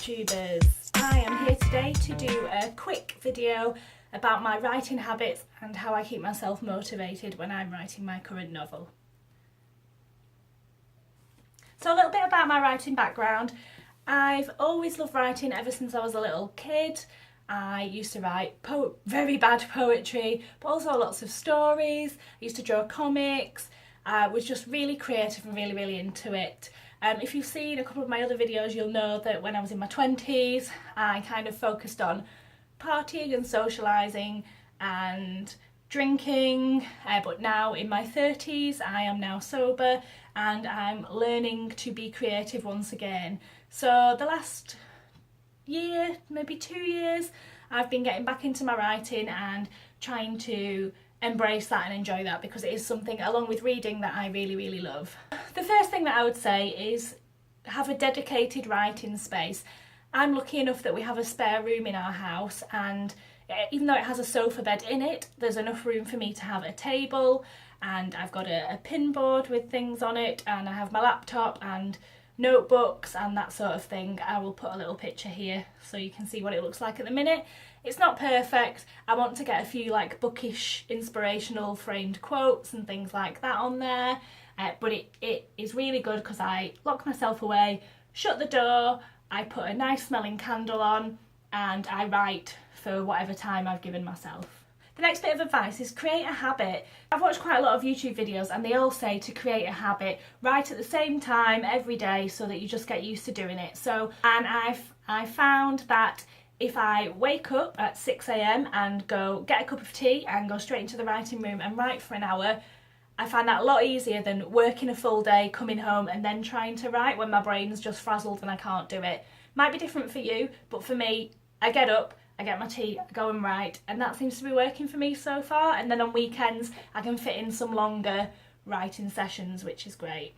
YouTubers, I am here today to do a quick video about my writing habits and how I keep myself motivated when I'm writing my current novel. So a little bit about my writing background. I've always loved writing ever since I was a little kid. I used to write very bad poetry, but also lots of stories. I used to draw comics. I was just really creative and really into it. If you've seen a couple of my other videos, you'll know that when I was in my 20s, I kind of focused on partying and socialising and drinking, but now in my 30s I am now sober and I'm learning to be creative once again. So the last year, maybe 2 years, I've been getting back into my writing and trying to embrace that and enjoy that, because it is something, along with reading, that I really love. The first thing that I would say is have a dedicated writing space. I'm lucky enough that we have a spare room in our house, and even though it has a sofa bed in it, there's enough room for me to have a table, and I've got a pin board with things on it, and I have my laptop and notebooks and that sort of thing. I will put a little picture here so you can see what it looks like at the minute. It's not perfect. I want to get a few like bookish inspirational framed quotes and things like that on there, but it is really good because I lock myself away, shut the door, I put a nice smelling candle on, and I write for whatever time I've given myself. The next bit of advice is create a habit. I've watched quite a lot of YouTube videos and they all say to create a habit, write at the same time every day so that you just get used to doing it. And I found that if I wake up at 6 AM and go get a cup of tea and go straight into the writing room and write for an hour, I find that a lot easier than working a full day, coming home and then trying to write when my brain's just frazzled and I can't do it. Might be different for you, but for me, I get up, I get my tea, I go and write, and that seems to be working for me so far. And then on weekends I can fit in some longer writing sessions, which is great.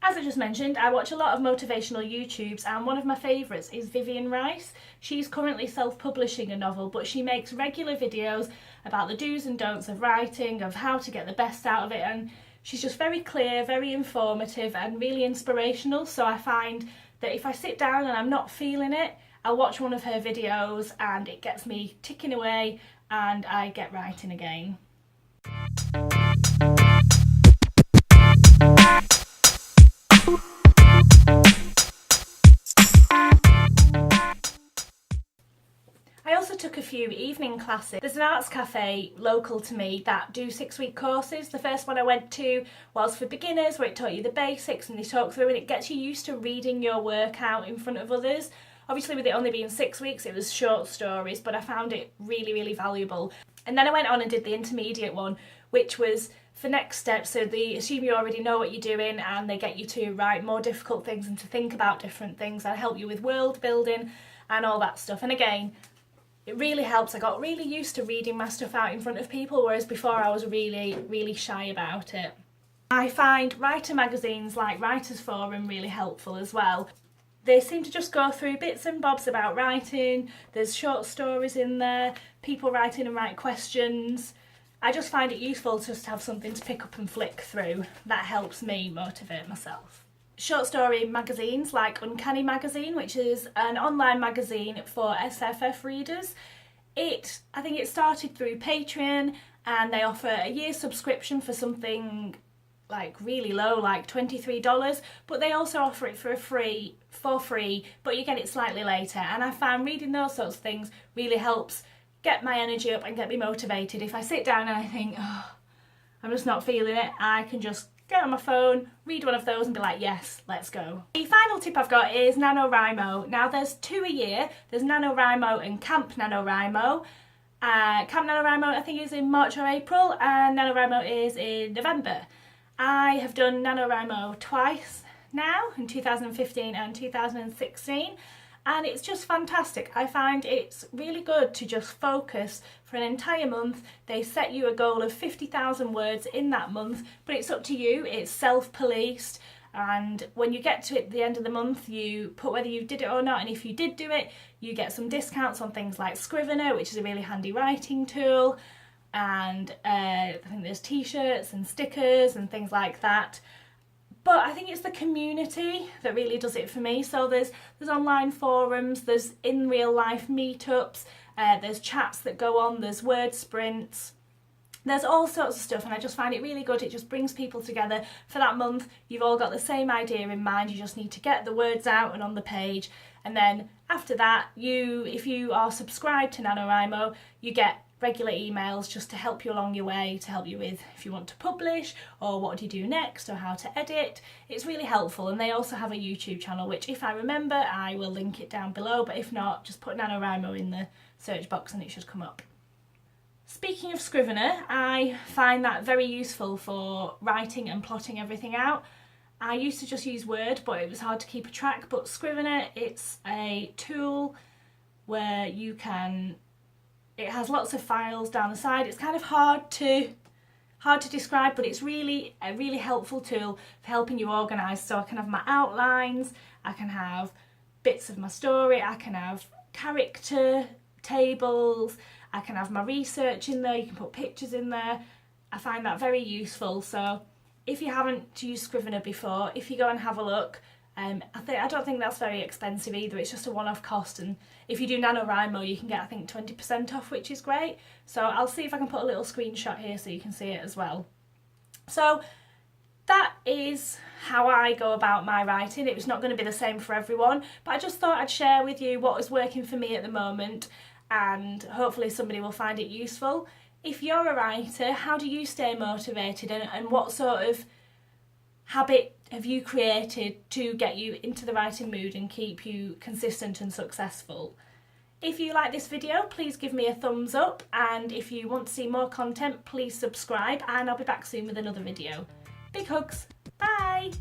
As I just mentioned, I watch a lot of motivational YouTubes, and one of my favourites is Vivian Rice. She's currently self-publishing a novel, but she makes regular videos about the do's and don'ts of writing, of how to get the best out of it, and she's just very clear, very informative and really inspirational. So I find that if I sit down and I'm not feeling it, I'll watch one of her videos and it gets me ticking away and I get writing again. I also took a few evening classes. There's an arts cafe local to me that do 6-week courses. The first one I went to was for beginners, where it taught you the basics and they talk through, and it gets you used to reading your work out in front of others. Obviously with it only being 6 weeks, it was short stories, but I found it really valuable. And then I went on and did the intermediate one, which was for next steps. So they assume you already know what you're doing and they get you to write more difficult things and to think about different things and help you with world building and all that stuff. And again, it really helps. I got really used to reading my stuff out in front of people, whereas before I was really shy about it. I find writer magazines like Writers Forum really helpful as well. They seem to just go through bits and bobs about writing. There's short stories in there, people write in and write questions. I just find it useful just to have something to pick up and flick through. That helps me motivate myself. Short story magazines like Uncanny Magazine, which is an online magazine for SFF readers. I think it started through Patreon, and they offer a year's subscription for something like really low, like $23, but they also offer it for free, but you get it slightly later. And I found reading those sorts of things really helps get my energy up and get me motivated. If I sit down and I think, oh, I'm just not feeling it, I can just get on my phone, read one of those and be like, yes, let's go. The final tip I've got is NaNoWriMo. Now there's 2 a year. There's NaNoWriMo and Camp NaNoWriMo. Camp NaNoWriMo I think is in March or April, and NaNoWriMo is in November. I have done NaNoWriMo twice now, in 2015 and 2016, and it's just fantastic. I find it's really good to just focus for an entire month. They set you a goal of 50,000 words in that month, but it's up to you. It's self-policed, and when you get to it at the end of the month, you put whether you did it or not, and if you did do it, you get some discounts on things like Scrivener, which is a really handy writing tool, and I think there's t-shirts and stickers and things like that. But I think it's the community that really does it for me. So there's online forums, there's in real life meetups, there's chats that go on, there's word sprints. There's all sorts of stuff, and I just find it really good. It just brings people together for that month. You've all got the same idea in mind. You just need to get the words out and on the page. And then after that, if you are subscribed to NaNoWriMo, you get regular emails just to help you along your way, to help you with if you want to publish or what do you do next or how to edit. It's really helpful. And they also have a YouTube channel, which if I remember, I will link it down below. But if not, just put NaNoWriMo in the search box and it should come up. Speaking of Scrivener, I find that very useful for writing and plotting everything out. I used to just use Word, but it was hard to keep a track. But Scrivener, it's a tool where it has lots of files down the side. It's kind of hard to describe, but it's really a really helpful tool for helping you organise. So I can have my outlines, I can have bits of my story, I can have character tables, I can have my research in there, you can put pictures in there. I find that very useful. So if you haven't used Scrivener before, if you go and have a look, I don't think that's very expensive either. It's just a one-off cost, and if you do NaNoWriMo you can get I think 20% off, which is great. So I'll see if I can put a little screenshot here so you can see it as well. So that is how I go about my writing. It's not going to be the same for everyone, but I just thought I'd share with you what is working for me at the moment, and hopefully somebody will find it useful. If you're a writer, how do you stay motivated, and what sort of habit have you created to get you into the writing mood and keep you consistent and successful? If you like this video, please give me a thumbs up, and if you want to see more content, please subscribe, and I'll be back soon with another video. Big hugs, bye!